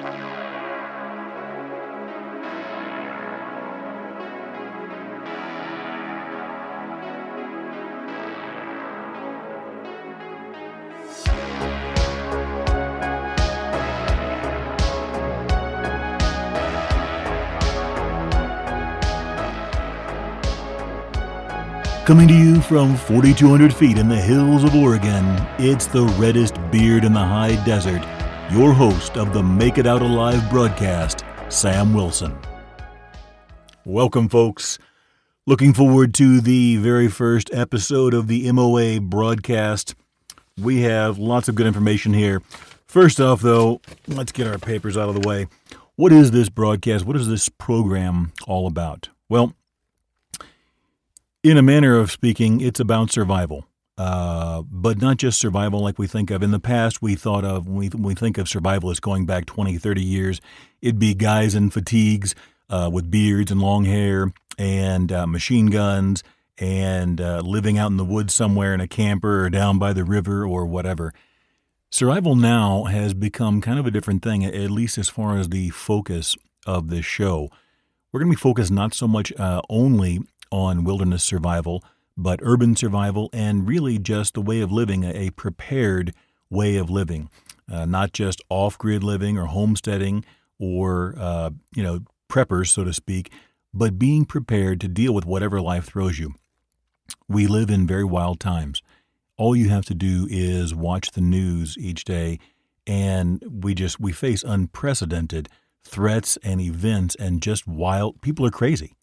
Coming to you from 4,200 feet in the hills of Oregon, it's the reddest beard in the high desert, your host of the Make It Out Alive broadcast, Sam Wilson. Welcome, folks. Looking forward to the very first episode of the M.O.A. broadcast. We have lots of good information here. First off, though, let's get our papers out of the way. What is this broadcast? What is this program all about? Well, in a manner of speaking, it's about survival, but not just survival like we think of. In the past, we thought of, when we think of survival as going back 20, 30 years, it'd be guys in fatigues with beards and long hair and machine guns and living out in the woods somewhere in a camper or down by the river or whatever. Survival now has become kind of a different thing, at least as far as the focus of this show. We're going to be focused not so much only on wilderness survival, but urban survival and really just the way of living, a prepared way of living, not just off-grid living or homesteading or, preppers, so to speak, but being prepared to deal with whatever life throws you. We live in very wild times. All you have to do is watch the news each day, and we face unprecedented threats and events and just wild. People are crazy.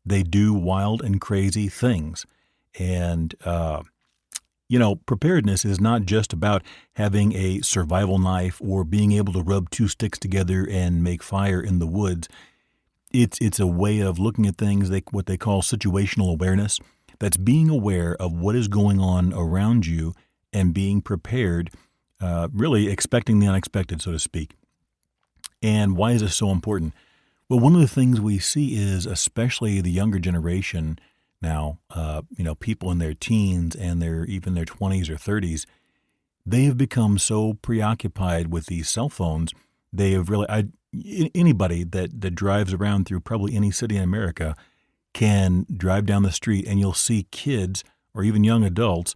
They do wild and crazy things. And, preparedness is not just about having a survival knife or being able to rub two sticks together and make fire in the woods. It's a way of looking at things, what they call situational awareness. That's being aware of what is going on around you and being prepared, really expecting the unexpected, so to speak. And why is this so important? Well, one of the things we see is, especially the younger generation now, people in their teens and even their 20s or 30s, they have become so preoccupied with these cell phones. They have really, anybody that drives around through probably any city in America can drive down the street and you'll see kids or even young adults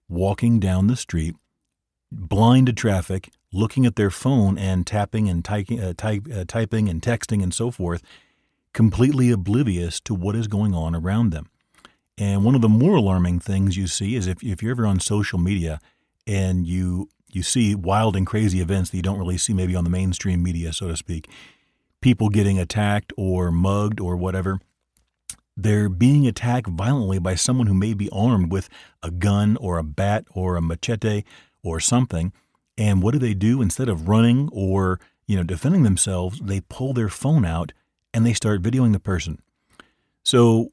walking down the street, blind to traffic, looking at their phone and tapping and typing and texting and so forth, completely oblivious to what is going on around them. And one of the more alarming things you see is if you're ever on social media and you see wild and crazy events that you don't really see maybe on the mainstream media, so to speak, people getting attacked or mugged or whatever, they're being attacked violently by someone who may be armed with a gun or a bat or a machete or something. And what do? Instead of running or, defending themselves, they pull their phone out and they start videoing the person. So,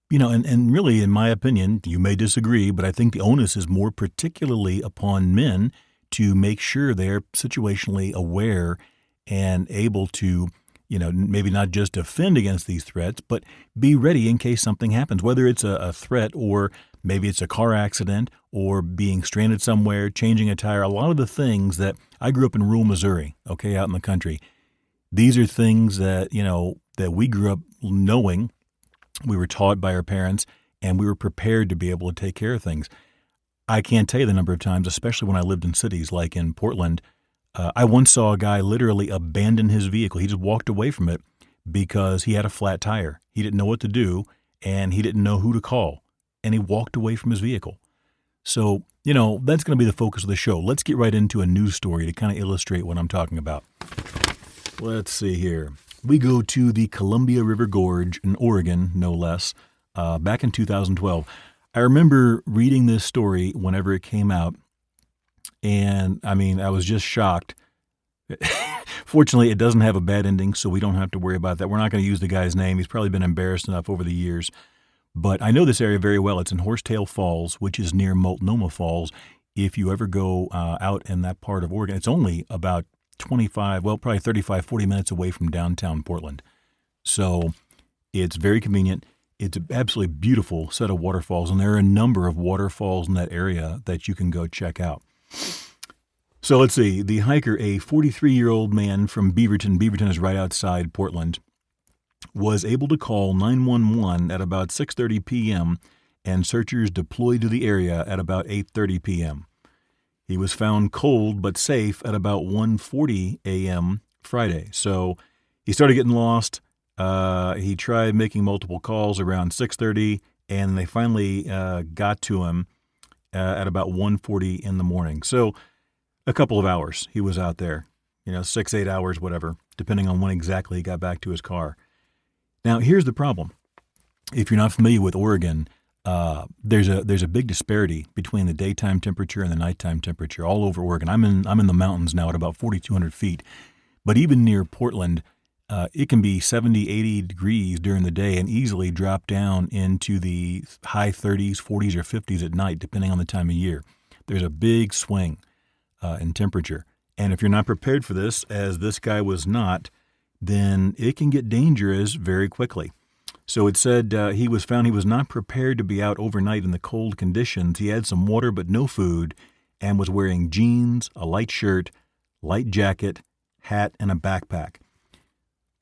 and really, in my opinion, you may disagree, but I think the onus is more particularly upon men to make sure they're situationally aware and able to, maybe not just defend against these threats, but be ready in case something happens, whether it's a threat or maybe it's a car accident or being stranded somewhere, changing a tire. A lot of the things that I grew up in rural Missouri, out in the country. These are things that, that we grew up knowing. We were taught by our parents and we were prepared to be able to take care of things. I can't tell you the number of times, especially when I lived in cities like in Portland. I once saw a guy literally abandon his vehicle. He just walked away from it because he had a flat tire. He didn't know what to do and he didn't know who to call. And he walked away from his vehicle. So, that's going to be the focus of the show. Let's get right into a news story to kind of illustrate what I'm talking about. Let's see here. We go to the Columbia River Gorge in Oregon, no less, back in 2012. I remember reading this story whenever it came out, and I was just shocked. Fortunately, it doesn't have a bad ending, so we don't have to worry about that. We're not going to use the guy's name. He's probably been embarrassed enough over the years. But I know this area very well. It's in Horsetail Falls, which is near Multnomah Falls. If you ever go out in that part of Oregon, it's only about 35, 40 minutes away from downtown Portland. So it's very convenient. It's an absolutely beautiful set of waterfalls, and there are a number of waterfalls in that area that you can go check out. So let's see. The hiker, a 43-year-old man from Beaverton is right outside Portland, was able to call 911 at about 6:30 p.m., and searchers deployed to the area at about 8:30 p.m. He was found cold but safe at about 1:40 a.m. Friday. So he started getting lost. He tried making multiple calls around 6:30, and they finally got to him at about 1:40 in the morning. So a couple of hours he was out there, 6, 8 hours, whatever, depending on when exactly he got back to his car. Now, here's the problem. If you're not familiar with Oregon, there's a big disparity between the daytime temperature and the nighttime temperature all over Oregon. I'm in the mountains now at about 4,200 feet, but even near Portland, it can be 70, 80 degrees during the day and easily drop down into the high 30s, 40s, or 50s at night, depending on the time of year. There's a big swing in temperature. And if you're not prepared for this, as this guy was not, then it can get dangerous very quickly. So it said he was not prepared to be out overnight in the cold conditions. He had some water but no food and was wearing jeans, a light shirt, light jacket, hat, and a backpack.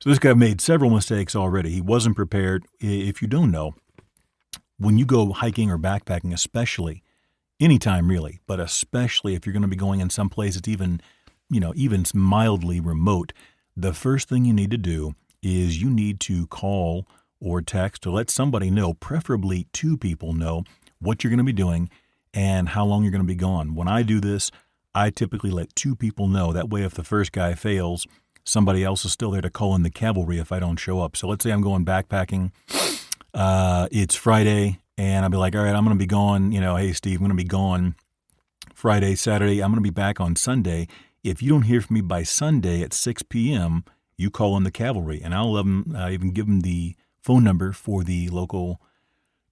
So this guy made several mistakes already. He wasn't prepared. If you don't know, when you go hiking or backpacking, especially, anytime really, but especially if you're going to be going in some place that's even mildly remote, the first thing you need to do is you need to call or text or let somebody know, preferably two people know, what you're going to be doing and how long you're going to be gone. When I do this, I typically let two people know. That way, if the first guy fails, somebody else is still there to call in the cavalry if I don't show up. So let's say I'm going backpacking. It's Friday, and I'll be like, all right, I'm going to be gone. Hey, Steve, I'm going to be gone Friday, Saturday. I'm going to be back on Sunday. If you don't hear from me by Sunday at 6 p.m., you call in the cavalry, and I'll even give them the phone number for the local,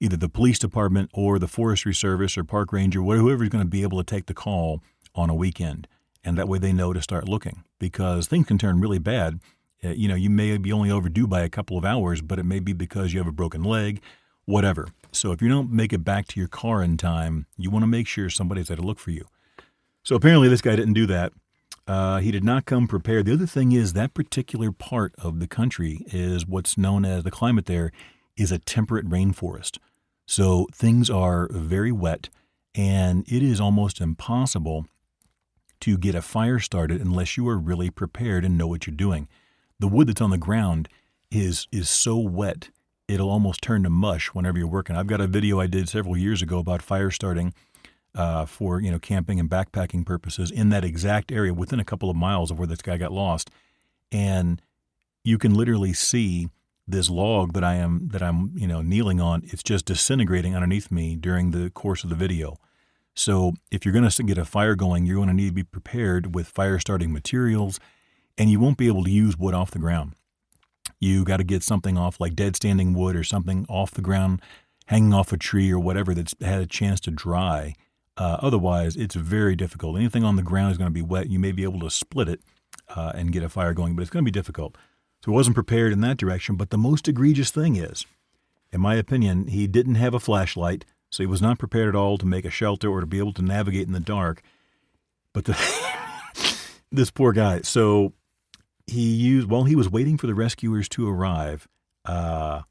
either the police department or the forestry service or park ranger, whoever's going to be able to take the call on a weekend. And that way they know to start looking, because things can turn really bad. You may be only overdue by a couple of hours, but it may be because you have a broken leg, whatever. So if you don't make it back to your car in time, you want to make sure somebody's there to look for you. So apparently this guy didn't do that. He did not come prepared. The other thing is that particular part of the country is what's known as, the climate there is a temperate rainforest. So things are very wet, and it is almost impossible to get a fire started unless you are really prepared and know what you're doing. The wood that's on the ground is so wet, it'll almost turn to mush whenever you're working. I've got a video I did several years ago about fire starting for camping and backpacking purposes in that exact area within a couple of miles of where this guy got lost. And you can literally see this log that I'm kneeling on. It's just disintegrating underneath me during the course of the video. So if you're going to get a fire going, you're going to need to be prepared with fire starting materials, and you won't be able to use wood off the ground. You got to get something off, like dead standing wood or something off the ground, hanging off a tree or whatever that's had a chance to dry. Otherwise, it's very difficult. Anything on the ground is going to be wet. You may be able to split it and get a fire going, but it's going to be difficult. So he wasn't prepared in that direction. But the most egregious thing is, in my opinion, he didn't have a flashlight, so he was not prepared at all to make a shelter or to be able to navigate in the dark. But this poor guy, so while he was waiting for the rescuers to arrive, I'll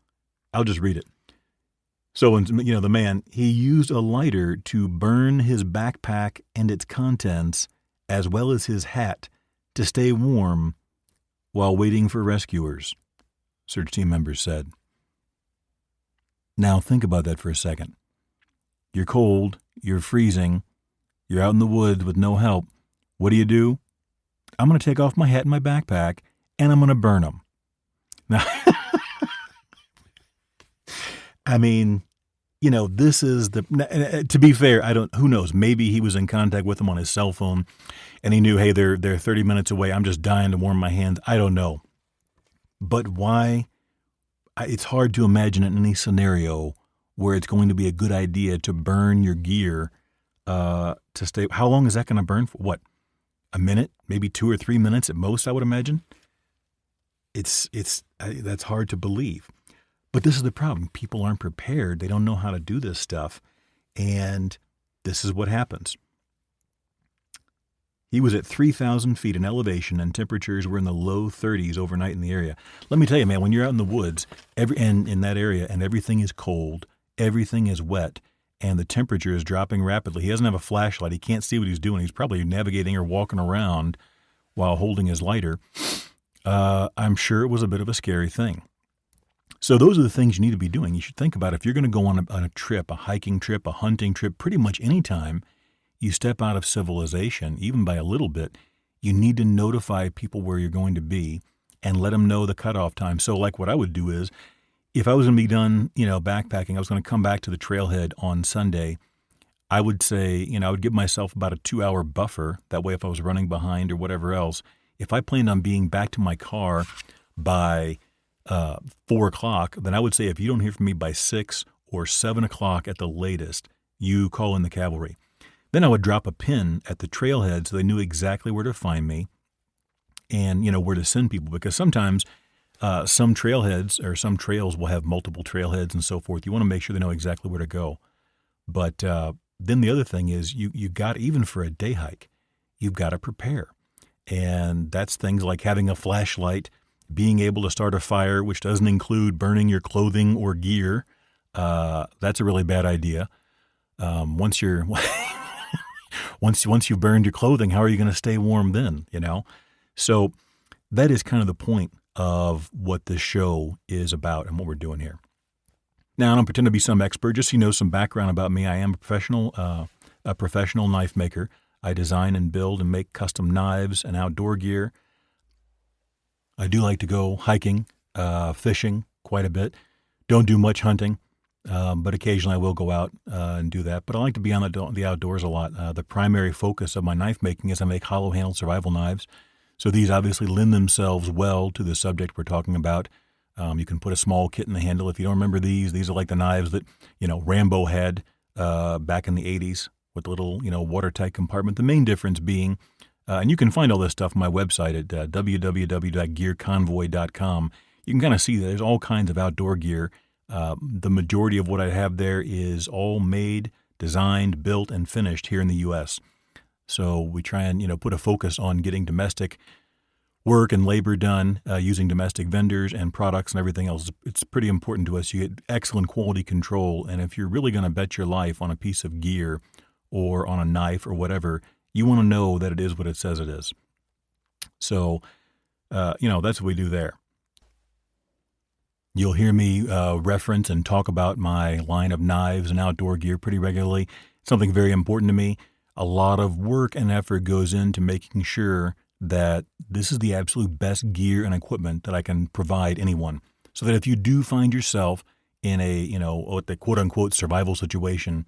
just read it. So, the man, he used a lighter to burn his backpack and its contents, as well as his hat, to stay warm while waiting for rescuers, search team members said. Now, think about that for a second. You're cold, you're freezing, you're out in the woods with no help. What do? I'm going to take off my hat and my backpack, and I'm going to burn them. Now, I mean, this is to be fair, who knows, maybe he was in contact with them on his cell phone and he knew, hey, they're 30 minutes away. I'm just dying to warm my hands. I don't know. But why? It's hard to imagine in any scenario where it's going to be a good idea to burn your gear to stay. How long is that going to burn for? What? A minute? Maybe 2 or 3 minutes at most, I would imagine. That's hard to believe. But this is the problem. People aren't prepared. They don't know how to do this stuff. And this is what happens. He was at 3,000 feet in elevation, and temperatures were in the low 30s overnight in the area. Let me tell you, man, when you're out in the woods and in that area and everything is cold, everything is wet, and the temperature is dropping rapidly. He doesn't have a flashlight. He can't see what he's doing. He's probably navigating or walking around while holding his lighter. I'm sure it was a bit of a scary thing. So those are the things you need to be doing. You should think about if you're going to go on a trip, a hiking trip, a hunting trip, pretty much any time you step out of civilization, even by a little bit, you need to notify people where you're going to be and let them know the cutoff time. So like what I would do is, if I was going to be done, backpacking, I was going to come back to the trailhead on Sunday, I would say, I would give myself about a 2-hour buffer. That way, if I was running behind or whatever else, if I planned on being back to my car by 4 o'clock, then I would say if you don't hear from me by 6 or 7 o'clock at the latest, you call in the cavalry. Then I would drop a pin at the trailhead so they knew exactly where to find me and, where to send people. Because sometimes some trailheads or some trails will have multiple trailheads and so forth. You want to make sure they know exactly where to go. But then the other thing is you got, even for a day hike, you've got to prepare. And that's things like having a flashlight, being able to start a fire, which doesn't include burning your clothing or gear. That's a really bad idea. Once you're once you've burned your clothing, how are you going to stay warm then? So that is kind of the point of what this show is about and what we're doing here. Now, I don't pretend to be some expert. Just so you know some background about me, I am a professional knife maker. I design and build and make custom knives and outdoor gear. I do like to go hiking, fishing quite a bit. Don't do much hunting, but occasionally I will go out and do that. But I like to be on the outdoors a lot. The primary focus of my knife making is I make hollow-handled survival knives. So these obviously lend themselves well to the subject we're talking about. You can put a small kit in the handle. If you don't remember these are like the knives that, Rambo had back in the 80s with the little, watertight compartment. The main difference being, and you can find all this stuff on my website at www.gearconvoy.com. You can kind of see that there's all kinds of outdoor gear. The majority of what I have there is all made, designed, built, and finished here in the U.S. So we try and, put a focus on getting domestic work and labor done using domestic vendors and products and everything else. It's pretty important to us. You get excellent quality control. And if you're really going to bet your life on a piece of gear or on a knife or whatever, you want to know that it is what it says it is. So, that's what we do there. You'll hear me reference and talk about my line of knives and outdoor gear pretty regularly. It's something very important to me. A lot of work and effort goes into making sure that this is the absolute best gear and equipment that I can provide anyone. So that if you do find yourself in a, what the quote unquote survival situation,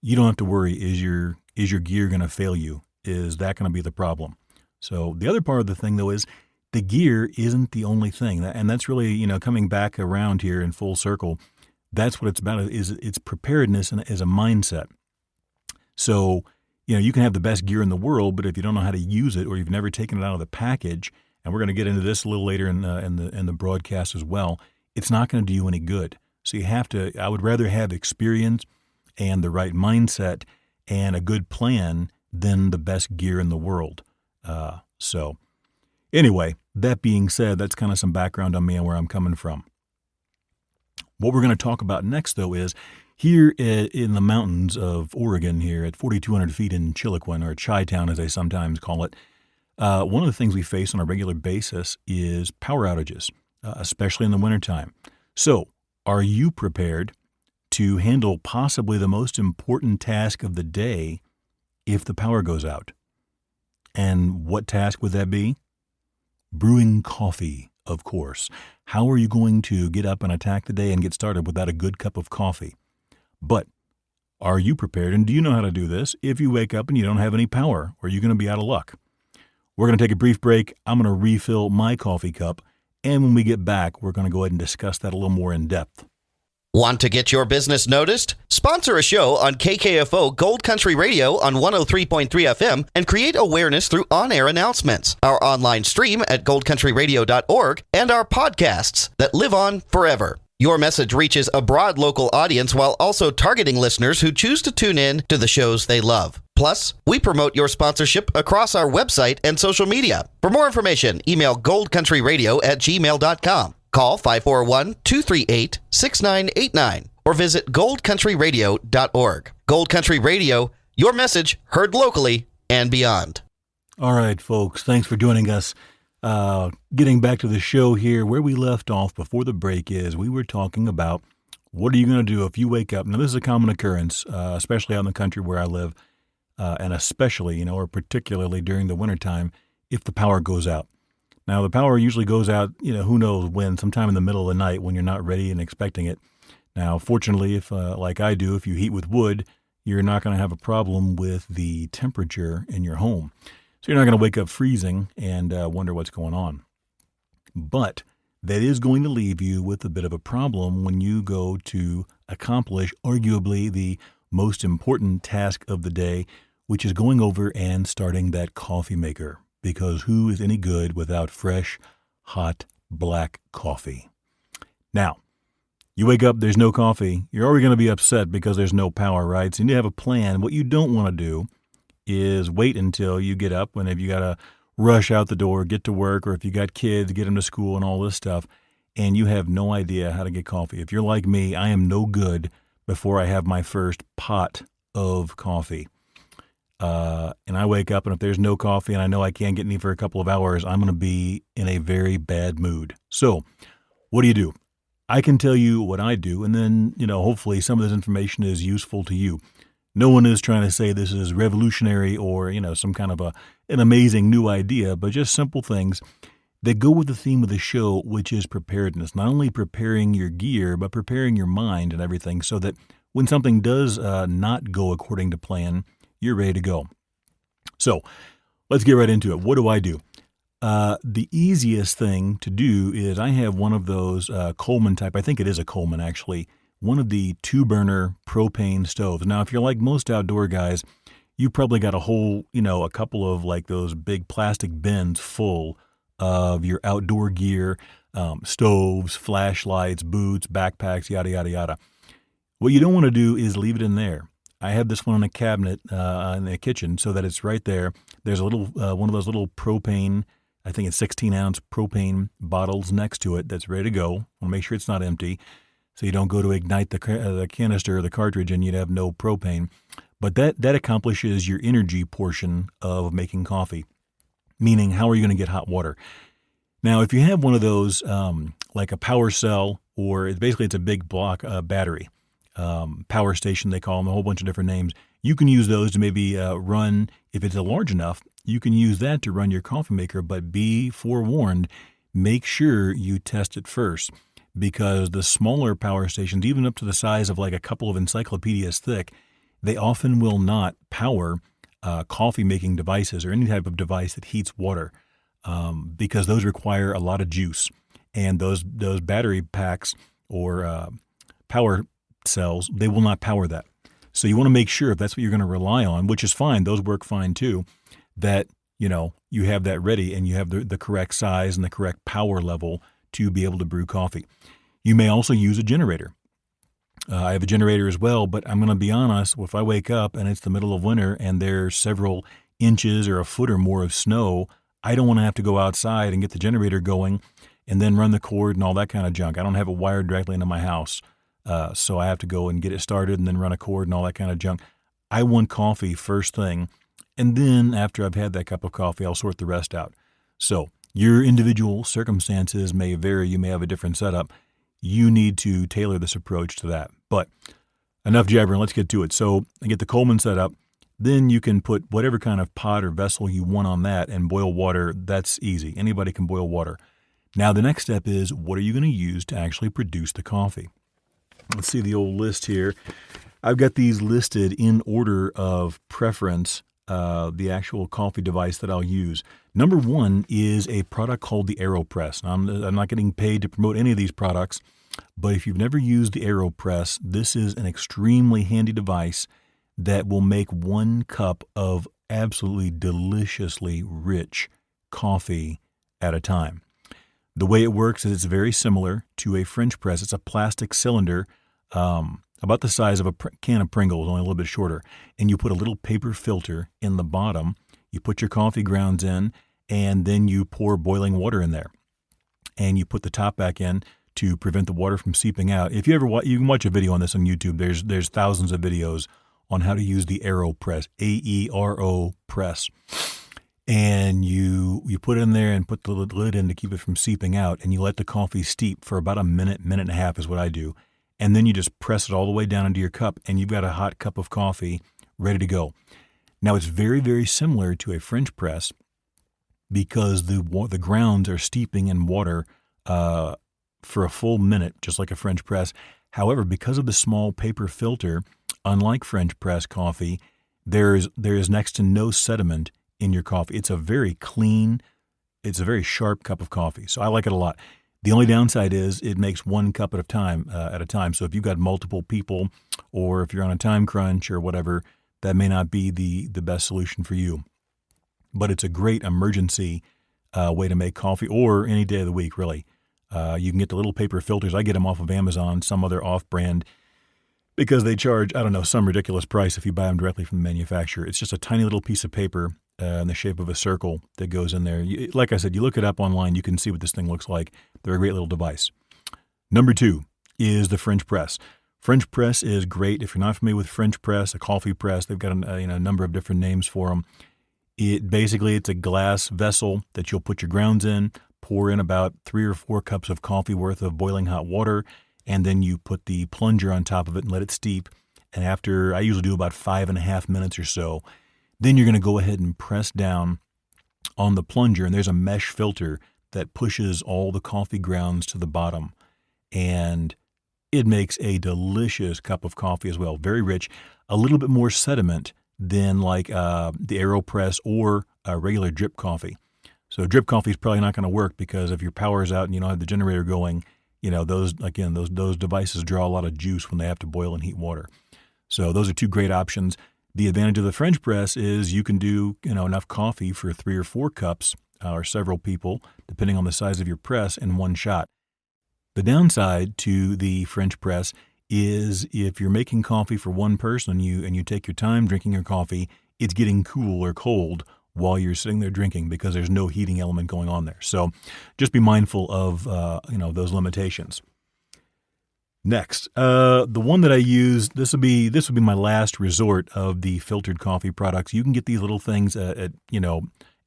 you don't have to worry, is your gear going to fail you? Is that going to be the problem? So the other part of the thing though is the gear isn't the only thing. And that's really, coming back around here in full circle. That's what it's about, is it's preparedness and as a mindset. So, you can have the best gear in the world, but if you don't know how to use it or you've never taken it out of the package, and we're going to get into this a little later in the broadcast as well, it's not going to do you any good. So you have to, I would rather have experience and the right mindset and a good plan than the best gear in the world. So anyway, that being said, that's kind of some background on me and where I'm coming from. What we're going to talk about next, though, is here in the mountains of Oregon, here at 4,200 feet in Chiloquin, or Chi-Town as they sometimes call it, one of the things we face on a regular basis is power outages, especially in the wintertime. So are you prepared to handle possibly the most important task of the day if the power goes out? And what task would that be? Brewing coffee, of course. How are you going to get up and attack the day and get started without a good cup of coffee? But are you prepared, and do you know how to do this if you wake up and you don't have any power, or are you going to be out of luck? We're going to take a brief break. I'm going to refill my coffee cup, and when we get back, we're going to go ahead and discuss that a little more in depth. Want to get your business noticed? Sponsor a show on KKFO Gold Country Radio on 103.3 FM and create awareness through on-air announcements, our online stream at goldcountryradio.org, and our podcasts that live on forever. Your message reaches a broad local audience while also targeting listeners who choose to tune in to the shows they love. Plus, we promote your sponsorship across our website and social media. For more information, email goldcountryradio@gmail.com. Call 541-238-6989 or visit goldcountryradio.org. Gold Country Radio, your message heard locally and beyond. All right, folks, thanks for joining us. Getting back to the show here, where we left off before the break is we were talking about what are you going to do if you wake up. Now, this is a common occurrence, especially out in the country where I live, and especially, or particularly during the wintertime, if the power goes out. Now, the power usually goes out, who knows when, sometime in the middle of the night when you're not ready and expecting it. Now, fortunately, if like I do, if you heat with wood, you're not going to have a problem with the temperature in your home. So you're not going to wake up freezing and wonder what's going on. But that is going to leave you with a bit of a problem when you go to accomplish arguably the most important task of the day, which is going over and starting that coffee maker. Because who is any good without fresh, hot, black coffee? Now, you wake up, there's no coffee. You're already going to be upset because there's no power, right? So you need to have a plan. What you don't want to do is wait until you get up, and if you got to rush out the door, get to work, or if you got kids, get them to school and all this stuff, and you have no idea how to get coffee. If you're like me, I am no good before I have my first pot of coffee. And I wake up, and if there's no coffee and I know I can't get any for a couple of hours, I'm going to be in a very bad mood. So what do? I can tell you what I do, and then, hopefully some of this information is useful to you. No one is trying to say this is revolutionary or, some kind of an amazing new idea, but just simple things that go with the theme of the show, which is preparedness. Not only preparing your gear, but preparing your mind and everything so that when something does not go according to plan, you're ready to go. So let's get right into it. What do? The easiest thing to do is I have one of those Coleman type, I think it is a Coleman actually, one of the 2-burner propane stoves. Now, if you're like most outdoor guys, you probably got a whole, a couple of like those big plastic bins full of your outdoor gear, stoves, flashlights, boots, backpacks, yada, yada, yada. What you don't want to do is leave it in there. I have this one in a cabinet in the kitchen so that it's right there. There's a little one of those little propane, I think it's 16-ounce propane bottles next to it that's ready to go. I want to make sure it's not empty so you don't go to ignite the canister or the cartridge and you'd have no propane. But that accomplishes your energy portion of making coffee, meaning how are you going to get hot water? Now, if you have one of those like a power cell or it's a big block battery, power station, they call them, a whole bunch of different names. You can use those to maybe run, if it's large enough, you can use that to run your coffee maker, but be forewarned, make sure you test it first because the smaller power stations, even up to the size of like a couple of encyclopedias thick, they often will not power coffee making devices or any type of device that heats water because those require a lot of juice. And those battery packs or power cells, they will not power that. So you want to make sure if that's what you're going to rely on, which is fine, those work fine too, that you have that ready and you have the correct size and the correct power level to be able to brew coffee. You may also use a generator. I have a generator as well, but I'm going to be honest, if I wake up and it's the middle of winter and there's several inches or a foot or more of snow, I don't want to have to go outside and get the generator going and then run the cord and all that kind of junk. I don't have it wired directly into my house. So I have to go and get it started and then run a cord and all that kind of junk. I want coffee first thing. And then after I've had that cup of coffee, I'll sort the rest out. So your individual circumstances may vary. You may have a different setup. You need to tailor this approach to that. But enough jabbering. Let's get to it. So I get the Coleman set up. Then you can put whatever kind of pot or vessel you want on that and boil water. That's easy. Anybody can boil water. Now the next step is what are you going to use to actually produce the coffee? Let's see the old list here. I've got these listed in order of preference, the actual coffee device that I'll use. Number one is a product called the AeroPress. Now, I'm not getting paid to promote any of these products, but if you've never used the AeroPress, this is an extremely handy device that will make 1 cup of absolutely deliciously rich coffee at a time. The way it works is it's very similar to a French press. It's a plastic cylinder, about the size of a can of Pringles, only a little bit shorter, and you put a little paper filter in the bottom. You put your coffee grounds in, and then you pour boiling water in there. And you put the top back in to prevent the water from seeping out. If you ever you can watch a video on this on YouTube. There's thousands of videos on how to use the Aero press, AERO press. And you put it in there and put the lid in to keep it from seeping out, and you let the coffee steep for about a minute, minute and a half is what I do. And then you just press it all the way down into your cup, and you've got a hot cup of coffee ready to go. Now, it's very, very similar to a French press because the grounds are steeping in water for a full minute, just like a French press. However, because of the small paper filter, unlike French press coffee, there is next to no sediment in your coffee. It's a very clean, it's a very sharp cup of coffee. So I like it a lot. The only downside is it makes one cup at a time. So if you've got multiple people, or if you're on a time crunch or whatever, that may not be the best solution for you. But it's a great emergency way to make coffee, or any day of the week, really. You can get the little paper filters. I get them off of Amazon, some other off-brand, because they charge, I don't know, some ridiculous price if you buy them directly from the manufacturer. It's just a tiny little piece of paper in the shape of a circle that goes in there. Like I said, you look it up online, you can see what this thing looks like. They're a great little device. Number 2 is the French press. French press is great. If you're not familiar with French press, a coffee press, they've got a number of different names for them. It's a glass vessel that you'll put your grounds in, pour in about 3 or 4 cups of coffee worth of boiling hot water, and then you put the plunger on top of it and let it steep. And after, I usually do about 5.5 minutes or so, then you're going to go ahead and press down on the plunger, and there's a mesh filter that pushes all the coffee grounds to the bottom. And it makes a delicious cup of coffee as well. Very rich, a little bit more sediment than like the AeroPress or regular drip coffee. So drip coffee is probably not going to work because if your power's out and you don't have the generator going, those devices draw a lot of juice when they have to boil and heat water. So those are 2 great options. The advantage of the French press is you can do enough coffee for 3 or 4 cups or several people, depending on the size of your press, in one shot. The downside to the French press is if you're making coffee for one person and you take your time drinking your coffee, it's getting cool or cold while you're sitting there drinking because there's no heating element going on there. So just be mindful of those limitations. Next, the one that I use, this would be my last resort of the filtered coffee products. You can get these little things at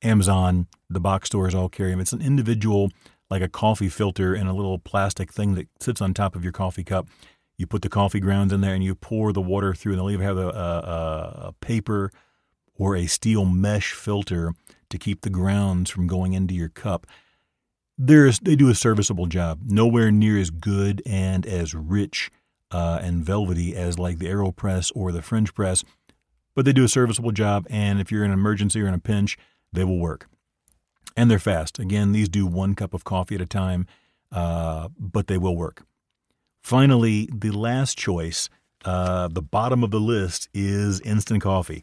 Amazon. The box stores all carry them. It's an individual, like a coffee filter in a little plastic thing that sits on top of your coffee cup. You put the coffee grounds in there and you pour the water through, and they'll either have a paper or a steel mesh filter to keep the grounds from going into your cup. They do a serviceable job. Nowhere near as good and as rich and velvety as like the AeroPress or the French press, but they do a serviceable job, and if you're in an emergency or in a pinch, they will work. And they're fast. Again, these do 1 cup of coffee at a time, but they will work. Finally, the last choice, the bottom of the list, is instant coffee.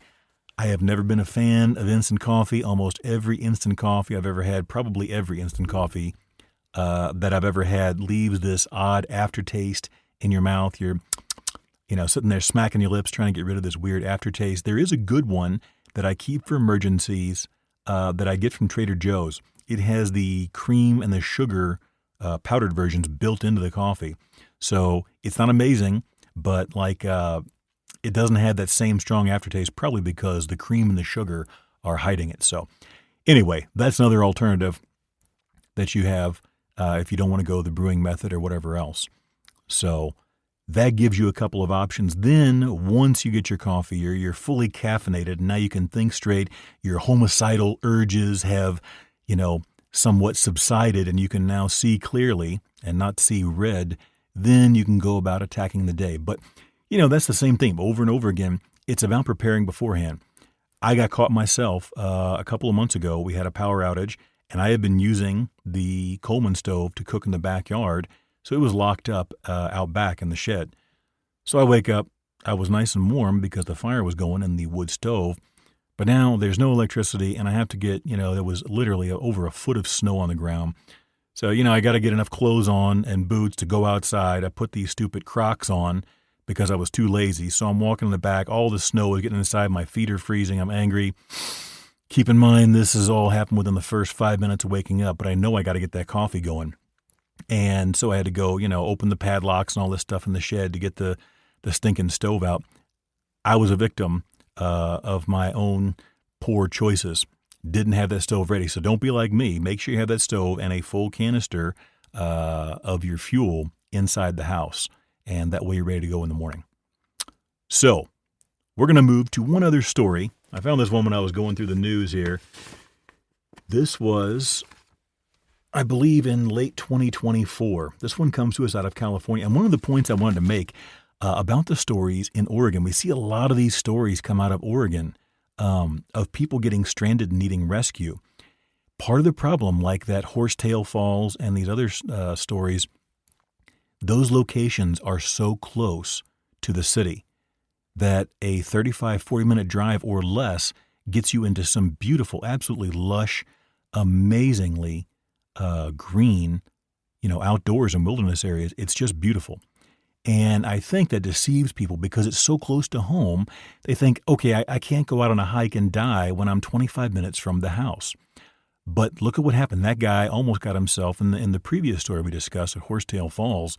I have never been a fan of instant coffee. Almost every instant coffee I've ever had, probably every instant coffee that I've ever had, leaves this odd aftertaste in your mouth. You're, sitting there smacking your lips, trying to get rid of this weird aftertaste. There is a good one that I keep for emergencies that I get from Trader Joe's. It has the cream and the sugar powdered versions built into the coffee. So it's not amazing, but it doesn't have that same strong aftertaste, probably because the cream and the sugar are hiding it. So anyway, that's another alternative that you have if you don't want to go the brewing method or whatever else. So that gives you a couple of options. Then once you get your coffee, you're fully caffeinated, and now you can think straight. Your homicidal urges have, somewhat subsided, and you can now see clearly and not see red. Then you can go about attacking the day. But that's the same thing over and over again. It's about preparing beforehand. I got caught myself a couple of months ago. We had a power outage, and I had been using the Coleman stove to cook in the backyard, so it was locked up out back in the shed. So I wake up. I was nice and warm because the fire was going in the wood stove, but now there's no electricity, and I have to get, there was literally over a foot of snow on the ground. So, I got to get enough clothes on and boots to go outside. I put these stupid Crocs on because I was too lazy. So I'm walking in the back. All the snow is getting inside. My feet are freezing. I'm angry. Keep in mind, this has all happened within the first 5 minutes of waking up, but I know I got to get that coffee going. And so I had to go, open the padlocks and all this stuff in the shed to get the stinking stove out. I was a victim of my own poor choices. Didn't have that stove ready. So don't be like me. Make sure you have that stove and a full canister of your fuel inside the house. And that way you're ready to go in the morning. So we're going to move to one other story. I found this one when I was going through the news here. This was, I believe, in late 2024. This one comes to us out of California. And one of the points I wanted to make about the stories in Oregon, we see a lot of these stories come out of Oregon of people getting stranded and needing rescue. Part of the problem, like that Horsetail Falls and these other stories, those locations are so close to the city that a 35, 40-minute drive or less gets you into some beautiful, absolutely lush, amazingly green, outdoors and wilderness areas. It's just beautiful. And I think that deceives people because it's so close to home. They think, okay, I can't go out on a hike and die when I'm 25 minutes from the house. But look at what happened. That guy almost got himself, in the previous story we discussed at Horsetail Falls,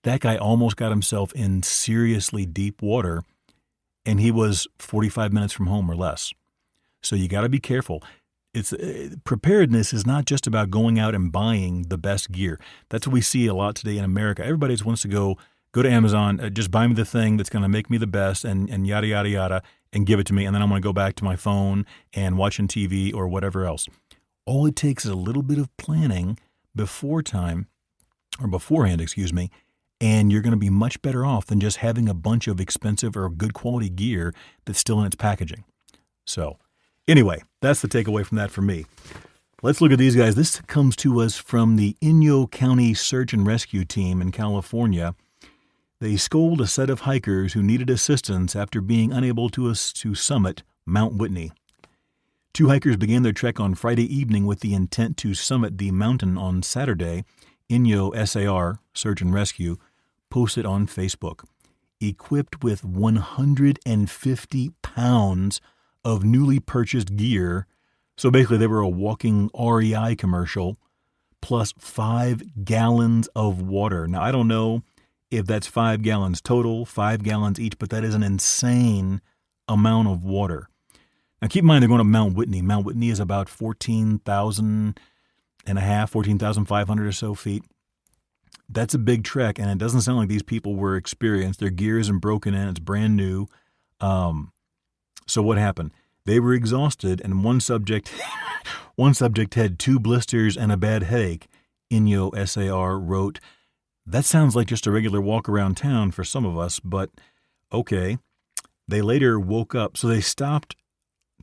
that guy almost got himself in seriously deep water, and he was 45 minutes from home or less. So you got to be careful. Preparedness is not just about going out and buying the best gear. That's what we see a lot today in America. Everybody just wants to go to Amazon, just buy me the thing that's going to make me the best and yada, yada, yada, and give it to me. And then I'm going to go back to my phone and watching TV or whatever else. All it takes is a little bit of planning beforehand, and you're going to be much better off than just having a bunch of expensive or good quality gear that's still in its packaging. So anyway, that's the takeaway from that for me. Let's look at these guys. This comes to us from the M.O.A. County Search and Rescue Team in California. They scold a set of hikers who needed assistance after being unable to summit Mount Whitney. 2 hikers began their trek on Friday evening with the intent to summit the mountain on Saturday. M.O.A. SAR, Search and Rescue, posted on Facebook. Equipped with 150 pounds of newly purchased gear, so basically they were a walking REI commercial, plus 5 gallons of water. Now, I don't know if that's 5 gallons total, 5 gallons each, but that is an insane amount of water. Now, keep in mind they're going to Mount Whitney. Mount Whitney is about 14,500 or so feet. That's a big trek, and it doesn't sound like these people were experienced. Their gear isn't broken in. It's brand new. So what happened? They were exhausted, and one subject had 2 blisters and a bad headache. M.O.A. SAR wrote, "That sounds like just a regular walk around town for some of us, but okay." They later woke up, so they stopped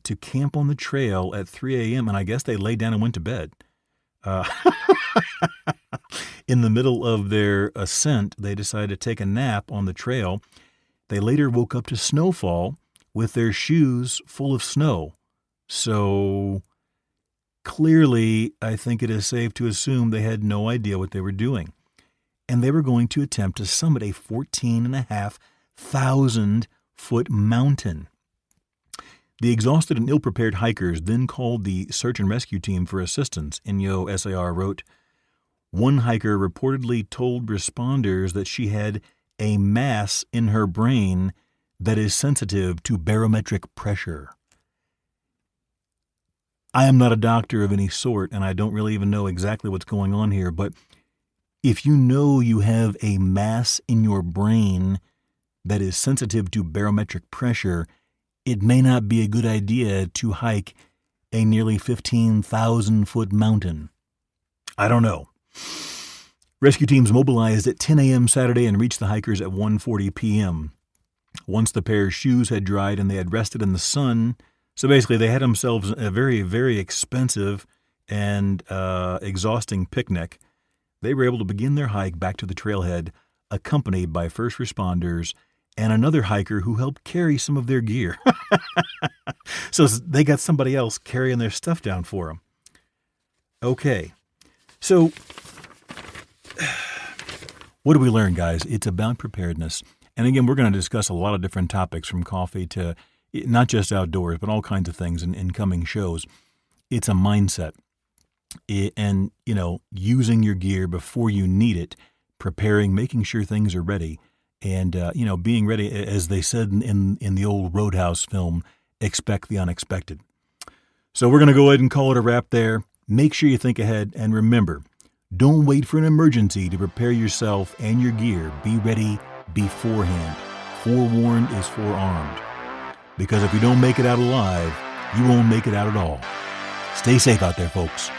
to camp on the trail at 3 a.m., and I guess they laid down and went to bed. In the middle of their ascent, they decided to take a nap on the trail. They later woke up to snowfall with their shoes full of snow. So clearly, I think it is safe to assume they had no idea what they were doing. And they were going to attempt to summit a 14,500-foot mountain. The exhausted and ill-prepared hikers then called the search and rescue team for assistance. M.O.A. SAR wrote, one hiker reportedly told responders that she had a mass in her brain that is sensitive to barometric pressure. I am not a doctor of any sort, and I don't really even know exactly what's going on here, but if you know you have a mass in your brain that is sensitive to barometric pressure, it may not be a good idea to hike a nearly 15,000-foot mountain. I don't know. Rescue teams mobilized at 10 a.m. Saturday and reached the hikers at 1:40 p.m. Once the pair's shoes had dried and they had rested in the sun, so basically they had themselves a very, very expensive and exhausting picnic, they were able to begin their hike back to the trailhead, accompanied by first responders and another hiker who helped carry some of their gear. So they got somebody else carrying their stuff down for them. Okay, so what do we learn, guys? It's about preparedness. And again, we're going to discuss a lot of different topics from coffee to not just outdoors, but all kinds of things in coming shows. It's a mindset. And, using your gear before you need it, preparing, making sure things are ready, and, being ready, as they said in the old Roadhouse film, expect the unexpected. So we're going to go ahead and call it a wrap there. Make sure you think ahead, and remember, don't wait for an emergency to prepare yourself and your gear. Be ready beforehand. Forewarned is forearmed. Because if you don't make it out alive, you won't make it out at all. Stay safe out there, folks.